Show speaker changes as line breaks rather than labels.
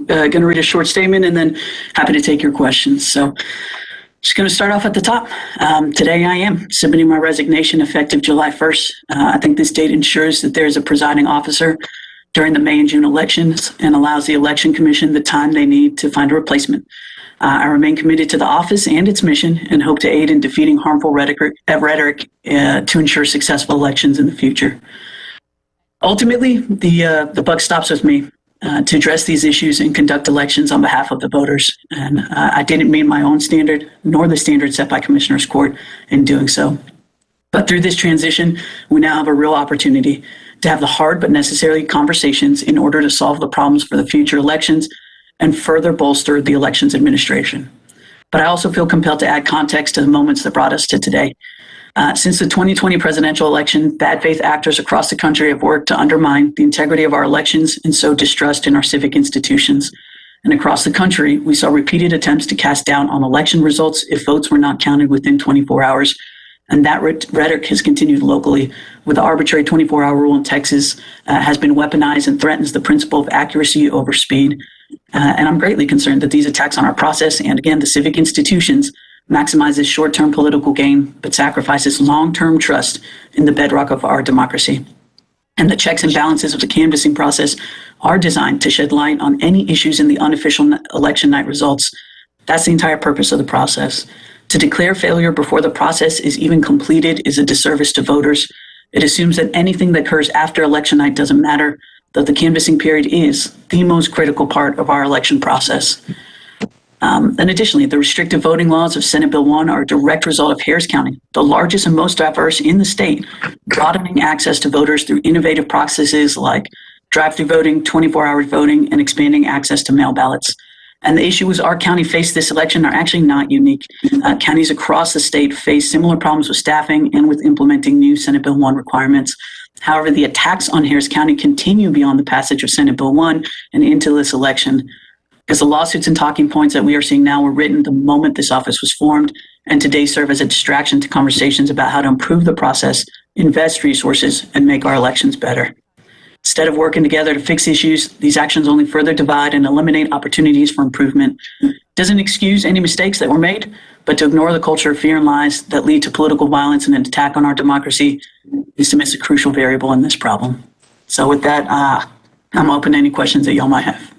going to read a short statement and then happy to take your questions. So just going to start off at the top. Today I am submitting my resignation effective July 1st. I think this date ensures that there is a presiding officer during the May and June elections and allows the Election Commission the time they need to find a replacement. I remain committed to the office and its mission and hope to aid in defeating harmful rhetoric to ensure successful elections in the future. Ultimately, the buck stops with me to address these issues and conduct elections on behalf of the voters. And I didn't meet my own standard, nor the standard set by Commissioner's Court in doing so. But through this transition, we now have a real opportunity to have the hard but necessary conversations in order to solve the problems for the future elections and further bolster the elections administration. But I also feel compelled to add context to the moments that brought us to today. Since the 2020 presidential election, bad faith actors across the country have worked to undermine the integrity of our elections and sow distrust in our civic institutions. And across the country, we saw repeated attempts to cast doubt on election results if votes were not counted within 24 hours. And that rhetoric has continued locally, with the arbitrary 24-hour rule in Texas has been weaponized and threatens the principle of accuracy over speed. And I'm greatly concerned that these attacks on our process and, again, the civic institutions maximizes short-term political gain, but sacrifices long-term trust in the bedrock of our democracy. And the checks and balances of the canvassing process are designed to shed light on any issues in the unofficial election night results. That's the entire purpose of the process. To declare failure before the process is even completed is a disservice to voters. It assumes that anything that occurs after election night doesn't matter, though the canvassing period is the most critical part of our election process. And additionally, the restrictive voting laws of Senate Bill 1 are a direct result of Harris County, the largest and most diverse in the state, broadening access to voters through innovative processes like drive-through voting, 24-hour voting, and expanding access to mail ballots. And the issues our county faced this election are actually not unique. Counties across the state face similar problems with staffing and with implementing new Senate Bill 1 requirements. However, the attacks on Harris County continue beyond the passage of Senate Bill 1 and into this election, because the lawsuits and talking points that we are seeing now were written the moment this office was formed, and today serve as a distraction to conversations about how to improve the process, invest resources, and make our elections better. Instead of working together to fix issues, these actions only further divide and eliminate opportunities for improvement. It doesn't excuse any mistakes that were made, but to ignore the culture of fear and lies that lead to political violence and an attack on our democracy is to miss a crucial variable in this problem. So with that, I'm open to any questions that y'all might have.